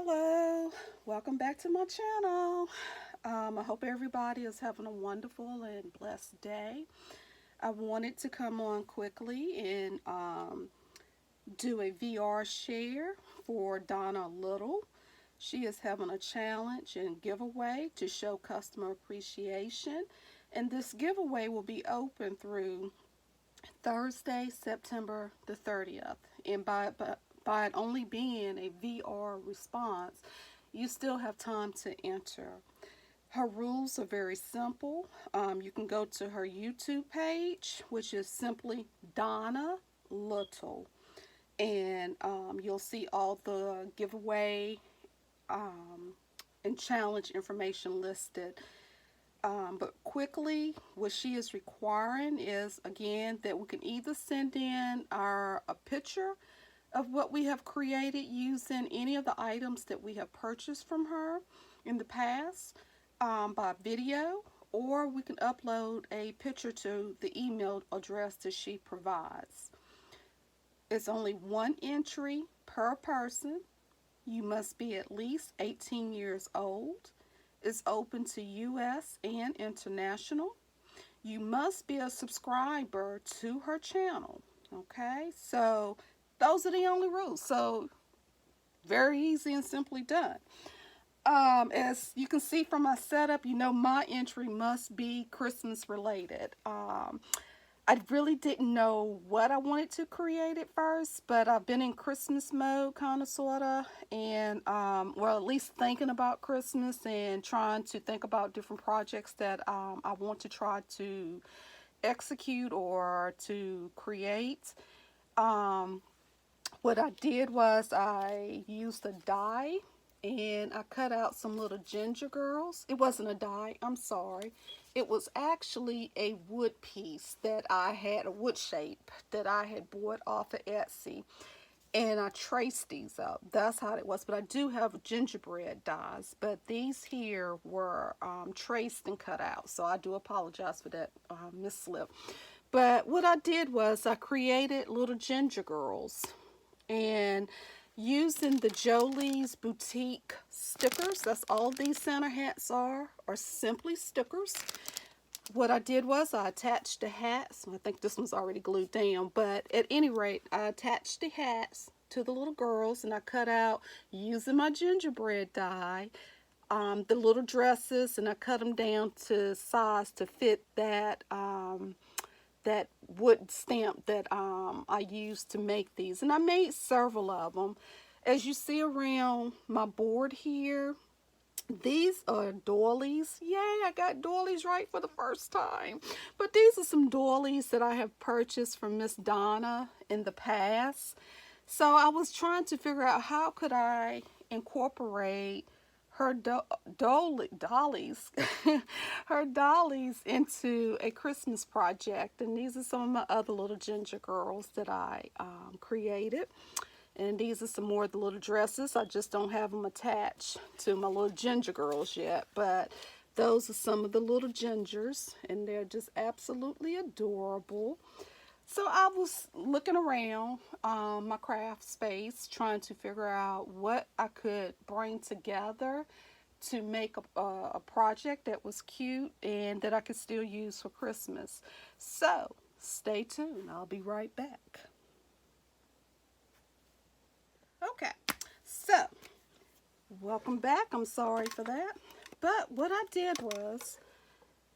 Hello, welcome back to my channel. I hope everybody is having a wonderful and blessed day. I wanted to come on quickly and do a VR share for Donna Little. She is having a challenge and giveaway to show customer appreciation, and this giveaway will be open through Thursday, September the 30th. And by it only being a VR response, you still have time to enter. Her rules are very simple. You can go to her YouTube page, which is simply Donna Little, and you'll see all the giveaway and challenge information listed. But quickly, what she is requiring is, again, that we can either send in a picture of what we have created using any of the items that we have purchased from her in the past by video, or we can upload a picture to the email address that she provides. It's only one entry per person. You must be at least 18 years old. It's open to US and international. You must be a subscriber to her channel. Okay, so those are the only rules. So very easy and simply done. As you can see from my setup, you know my entry must be Christmas related. I really didn't know what I wanted to create at first, but I've been in Christmas mode, kind of, sort of, and, well, at least thinking about Christmas and trying to think about different projects that I want to try to execute or to create. What I did was I used a die and I cut out some little ginger girls. It wasn't a die, I'm sorry. It was actually a wood piece that I had, a wood shape that I had bought off of Etsy. And I traced these up. That's how it was. But I do have gingerbread dies. But these here were traced and cut out. So I do apologize for that misslip. But what I did was I created little ginger girls. And using the Jolie's Boutique stickers, that's all these Santa hats are simply stickers. What I did was I attached the hats. I think this one's already glued down, but at any rate, I attached the hats to the little girls, and I cut out, using my gingerbread die, the little dresses, and I cut them down to size to fit that that wood stamp that I used to make these. And I made several of them. As you see around my board here, these are doilies. Yay, I got doilies right for the first time. But these are some doilies that I have purchased from Miss Donna in the past. So I was trying to figure out how could I incorporate her dollies her dollies into a Christmas project. And these are some of my other little ginger girls that I created. And these are some more of the little dresses. I just don't have them attached to my little ginger girls yet. But those are some of the little gingers. And they're just absolutely adorable. So I was looking around my craft space, trying to figure out what I could bring together to make a project that was cute and that I could still use for Christmas. So stay tuned. I'll be right back. Okay, so welcome back. I'm sorry for that. But what I did was,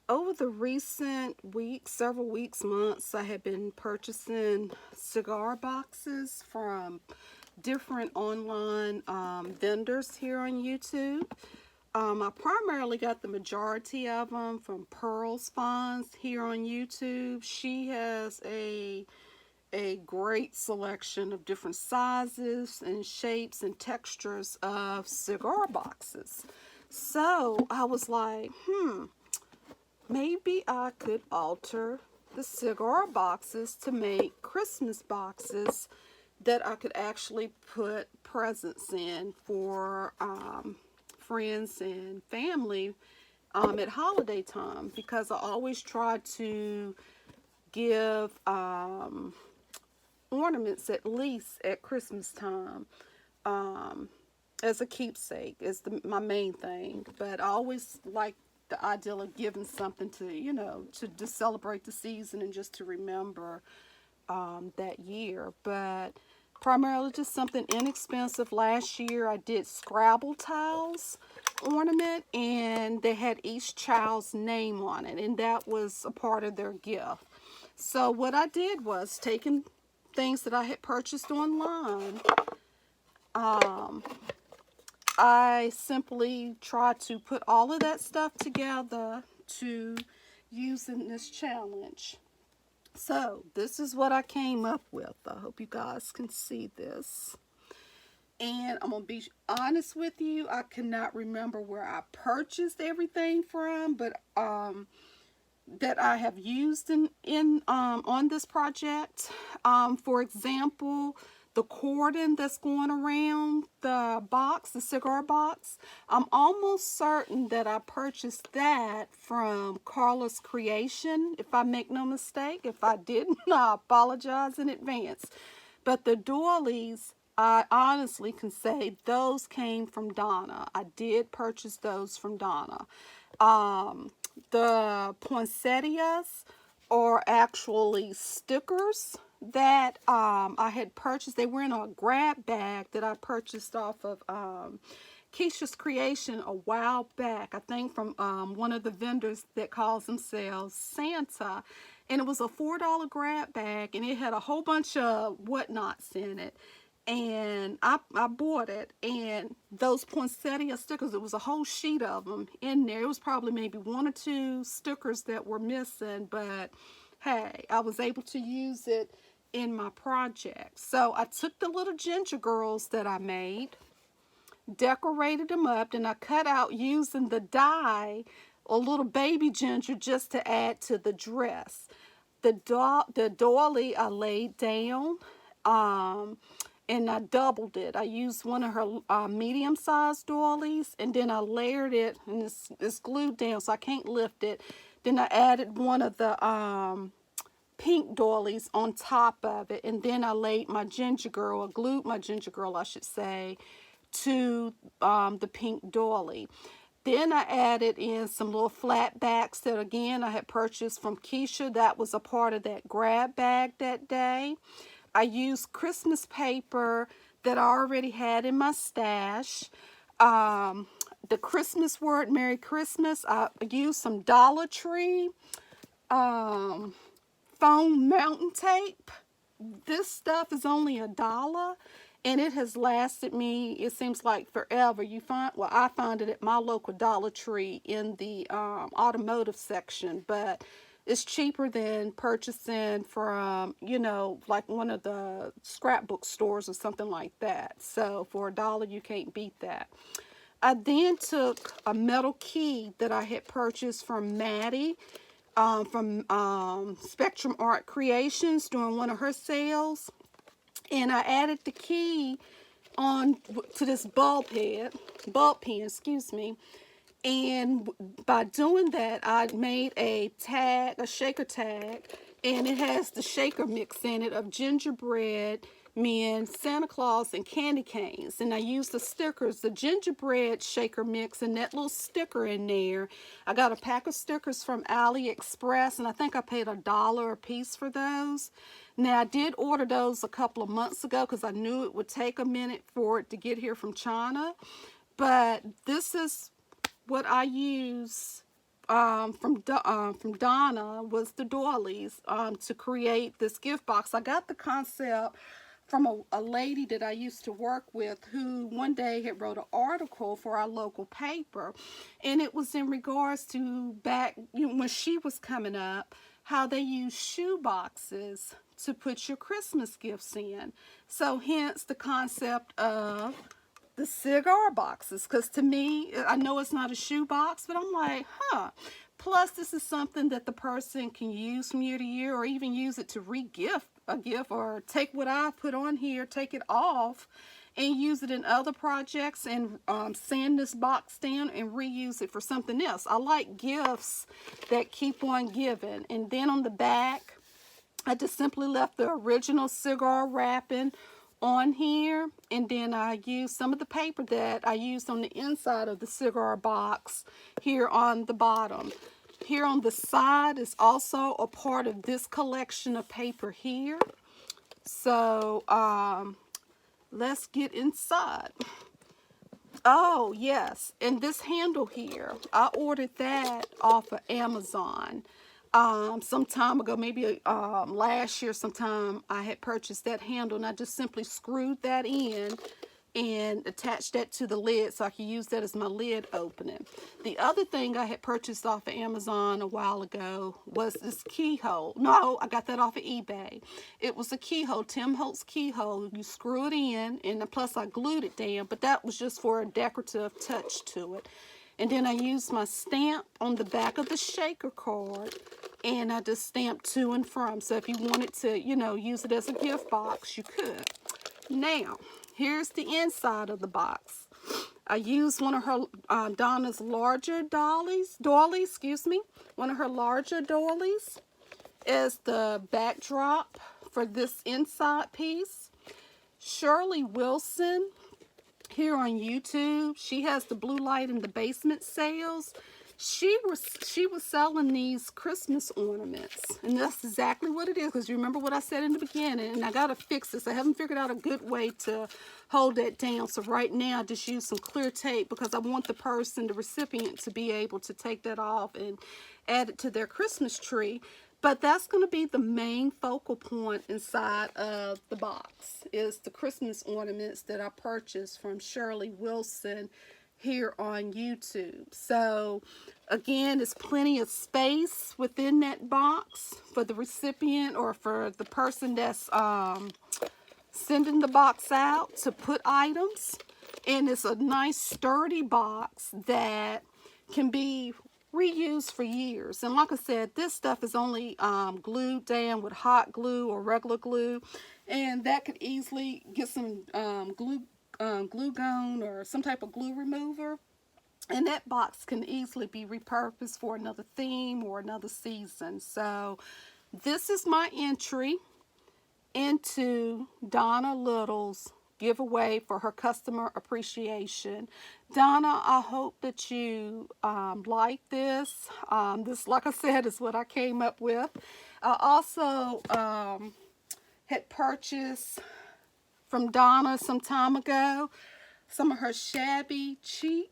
over the recent weeks, several weeks, months, I have been purchasing cigar boxes from different online vendors here on YouTube. I primarily got the majority of them from Pearl's Finds here on YouTube. She has a great selection of different sizes and shapes and textures of cigar boxes. So I was like, maybe I could alter the cigar boxes to make Christmas boxes that I could actually put presents in for friends and family at holiday time, because I always try to give ornaments at least at Christmas time. as a keepsake is my main thing. But I always like the idea of giving something to, to just celebrate the season and just to remember that year. But primarily just something inexpensive. Last year I did Scrabble tiles ornament, and they had each child's name on it, and that was a part of their gift. So what I did was taking things that I had purchased online. I simply tried to put all of that stuff together to use in this challenge. So this is what I came up with. I hope you guys can see this. And I'm going to be honest with you, I cannot remember where I purchased everything from, but that I have used in on this project. For example, the cordon that's going around the box, the cigar box, I'm almost certain that I purchased that from Carla's Creation, if I make no mistake. If I didn't, I apologize in advance. But the doilies, I honestly can say those came from Donna. I did purchase those from Donna. The poinsettias are actually stickers that I had purchased. They were in a grab bag that I purchased off of Keisha's Creation a while back. I think from one of the vendors that calls themselves Santa. And it was a $4 grab bag, and it had a whole bunch of whatnots in it. And I bought it, and those poinsettia stickers, it was a whole sheet of them in there. It was probably maybe one or two stickers that were missing, but hey, I was able to use it in my project. So I took the little ginger girls that I made, decorated them up, and I cut out using the die a little baby ginger just to add to the dress. The doily I laid down, and I doubled it. I used one of her medium-sized doilies, and then I layered it, and it's glued down, so I can't lift it. Then I added one of the pink doilies on top of it, and then I laid my ginger girl, or glued my ginger girl, I should say, to the pink doily. Then I added in some little flat backs that, again, I had purchased from Keisha. That was a part of that grab bag that day. I used Christmas paper that I already had in my stash. The Christmas word, Merry Christmas, I used some Dollar Tree foam mountain tape. This stuff is only $1, and it has lasted me, it seems like, forever. I find it at my local Dollar Tree in the automotive section, but it's cheaper than purchasing from, like one of the scrapbook stores or something like that. So for $1, you can't beat that. I then took a metal key that I had purchased from Maddie, from Spectrum Art Creations during one of her sales, and I added the key on to this bulb pen, excuse me. And by doing that, I made a shaker tag, and it has the shaker mix in it of gingerbread men, Santa Claus, and candy canes. And I used the stickers, the gingerbread shaker mix, and that little sticker in there. I got a pack of stickers from AliExpress, and I think I paid $1 a piece for those. Now, I did order those a couple of months ago because I knew it would take a minute for it to get here from China. But this is what I use from Donna, was the doilies, to create this gift box. I got the concept from a lady that I used to work with, who one day had wrote an article for our local paper, and it was in regards to back when she was coming up, how they use shoe boxes to put your Christmas gifts in. So hence the concept of the cigar boxes, because to me, I know it's not a shoe box, but I'm like, plus this is something that the person can use from year to year, or even use it to re-gift a gift, or take what I put on here, take it off and use it in other projects, and sand this box down and reuse it for something else. I like gifts that keep on giving. And then on the back, I just simply left the original cigar wrapping on here, and then I use some of the paper that I used on the inside of the cigar box here on the bottom. Here on the side is also a part of this collection of paper here. So let's get inside. Oh yes, and this handle here, I ordered that off of Amazon some time ago, maybe last year sometime. I had purchased that handle, and I just simply screwed that in and attached that to the lid so I could use that as my lid opening. The other thing I had purchased off of Amazon a while ago was this keyhole. No, I got that off of eBay. It was a keyhole, Tim Holtz keyhole. You screw it in, and plus I glued it down, but that was just for a decorative touch to it. And then I used my stamp on the back of the shaker card, and I just stamped to and from. So if you wanted to, you know, use it as a gift box, you could. Now, here's the inside of the box. I used one of her, Donna's larger doilies, one of her larger doilies as the backdrop for this inside piece. Shirley Wilson, here on YouTube, she has the Blue Light in the Basement sales. She was selling these Christmas ornaments, and that's exactly what it is, because you remember what I said in the beginning, and I gotta fix this. I haven't figured out a good way to hold that down, so right now I just use some clear tape because I want the person, the recipient, to be able to take that off and add it to their Christmas tree. But that's going to be the main focal point inside of the box, is the Christmas ornaments that I purchased from Shirley Wilson here on YouTube. So again, there's plenty of space within that box for the recipient or for the person that's sending the box out to put items. And it's a nice sturdy box that can be reused for years. And like I said, this stuff is only glued down with hot glue or regular glue, and that could easily get some glue gun or some type of glue remover, and that box can easily be repurposed for another theme or another season. So this is my entry into Donna Little's giveaway for her customer appreciation. Donna, I hope that you like this. This, like I said, is what I came up with. I also had purchased from Donna some time ago some of her shabby chic,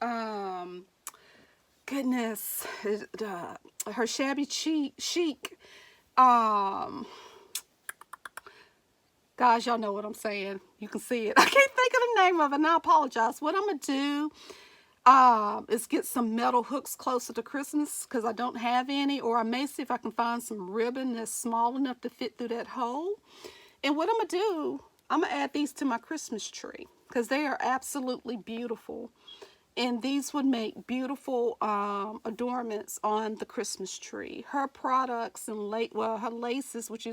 her shabby chic, guys, y'all know what I'm saying. You can see it. I can't think of the name of it, and I apologize. What I'm going to do is get some metal hooks closer to Christmas, because I don't have any, or I may see if I can find some ribbon that's small enough to fit through that hole. And what I'm going to do, I'm going to add these to my Christmas tree, because they are absolutely beautiful. And these would make beautiful adornments on the Christmas tree. Her products and her laces, which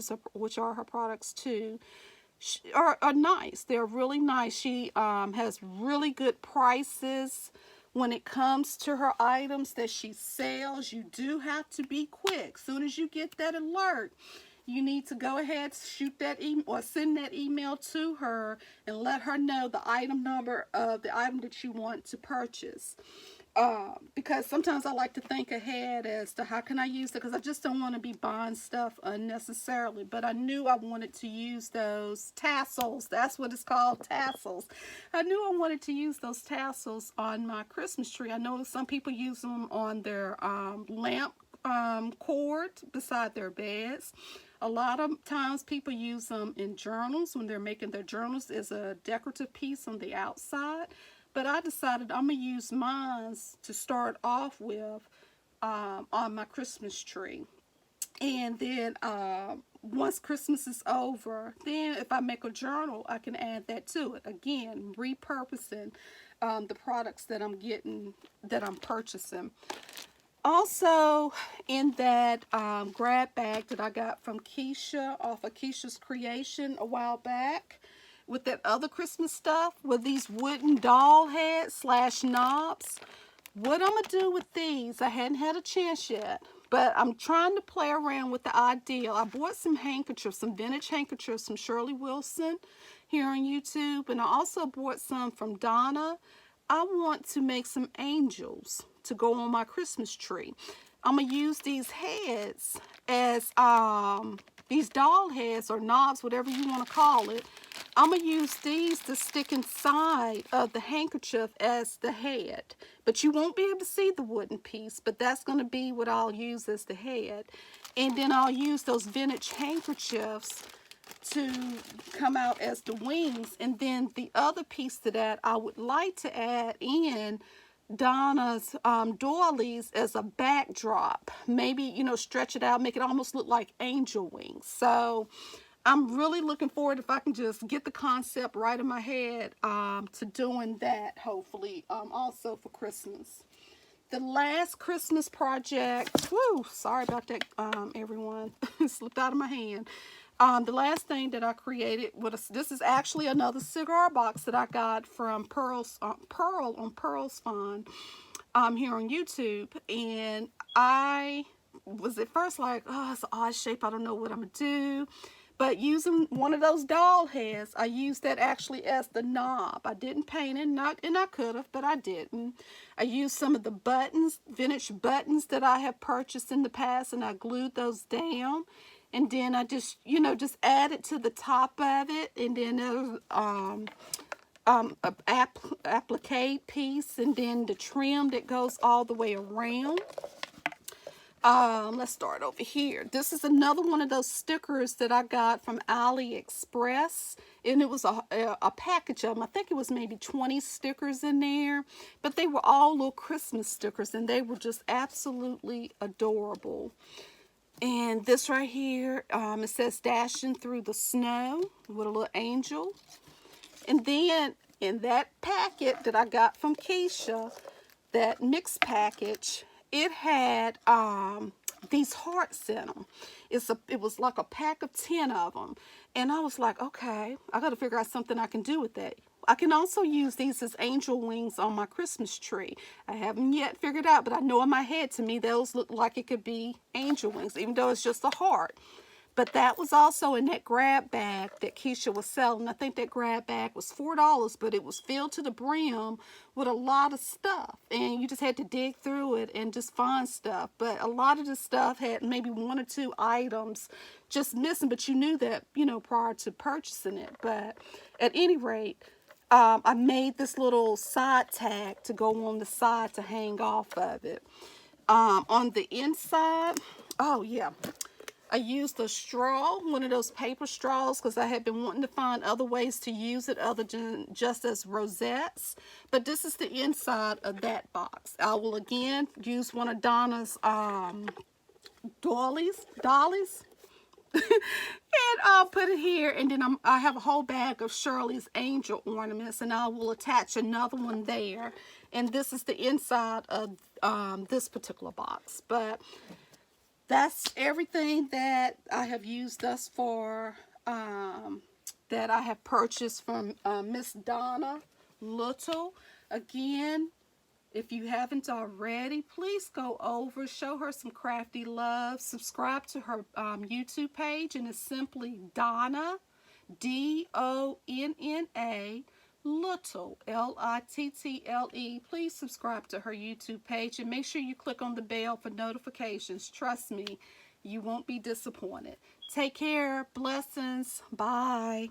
are her products too, are nice. They're really nice. She has really good prices when it comes to her items that she sells. You do have to be quick. As soon as you get that alert, you need to go ahead, shoot that email or send that email to her and let her know the item number of the item that you want to purchase. Because sometimes I like to think ahead as to how can I use it, because I just don't want to be buying stuff unnecessarily. But I knew I wanted to use those tassels. That's what it's called, tassels. I knew I wanted to use those tassels on my Christmas tree. I know some people use them on their lamp cord beside their beds. A lot of times people use them in journals when they're making their journals as a decorative piece on the outside. But I decided I'm going to use mine to start off with on my Christmas tree. And then once Christmas is over, then if I make a journal, I can add that to it. Again, repurposing the products that I'm purchasing. Also, in that grab bag that I got from Keisha off of Keisha's Creation a while back, with that other Christmas stuff, with these wooden doll heads / knobs. What I'm going to do with these, I hadn't had a chance yet, But I'm trying to play around with the idea. I bought some handkerchiefs, some vintage handkerchiefs from Shirley Wilson here on YouTube. And I also bought some from Donna. I want to make some angels to go on my Christmas tree. I'm going to use these heads as these doll heads or knobs, whatever you want to call it. I'm going to use these to stick inside of the handkerchief as the head. But you won't be able to see the wooden piece, but that's going to be what I'll use as the head. And then I'll use those vintage handkerchiefs to come out as the wings. And then the other piece to that, I would like to add in Donna's doilies as a backdrop. Maybe, you know, stretch it out, make it almost look like angel wings. So I'm really looking forward, if I can just get the concept right in my head, to doing that, hopefully, also for Christmas. The last Christmas project, whoo, sorry about that, everyone, it slipped out of my hand. The last thing that I created, this is actually another cigar box that I got from Pearl on Pearl's Fun here on YouTube. And I was at first like, oh, it's an odd shape, I don't know what I'm going to do. But using one of those doll heads, I used that actually as the knob. I didn't paint it, and I could have, but I didn't. I used some of the buttons, vintage buttons that I have purchased in the past, and I glued those down. And then I just, you know, just added to the top of it, and then there was an applique piece, and then the trim that goes all the way around. Let's start over here. This is another one of those stickers that I got from AliExpress, and it was a package of them. I think it was maybe 20 stickers in there, but they were all little Christmas stickers, and they were just absolutely adorable. And this right here, it says Dashing Through the Snow with a little angel. And then in that packet that I got from Keisha, that mixed package, it had these hearts in them. It was like a pack of 10 of them. And I was like, okay, I got to figure out something I can do with that. I can also use these as angel wings on my Christmas tree. I haven't yet figured out, but I know in my head, to me, those look like it could be angel wings, even though it's just a heart. But that was also in that grab bag that Keisha was selling. I think that grab bag was $4, but it was filled to the brim with a lot of stuff. And you just had to dig through it and just find stuff. But a lot of the stuff had maybe 1 or 2 items just missing. But you knew that, you know, prior to purchasing it. But at any rate, I made this little side tag to go on the side to hang off of it. On the inside, oh yeah, I used a straw, one of those paper straws, because I had been wanting to find other ways to use it other than just as rosettes. But this is the inside of that box. I will again use one of Donna's dollies. And I'll put it here, and then I have a whole bag of Shirley's angel ornaments, and I will attach another one there. And this is the inside of this particular box. But that's everything that I have used thus far, that I have purchased from Miss Donna Little. Again, if you haven't already, please go over, show her some crafty love, subscribe to her YouTube page, and it's simply Donna, D-O-N-N-A, Little, L-I-T-T-L-E. Please subscribe to her YouTube page, and make sure you click on the bell for notifications. Trust me, you won't be disappointed. Take care. Blessings. Bye.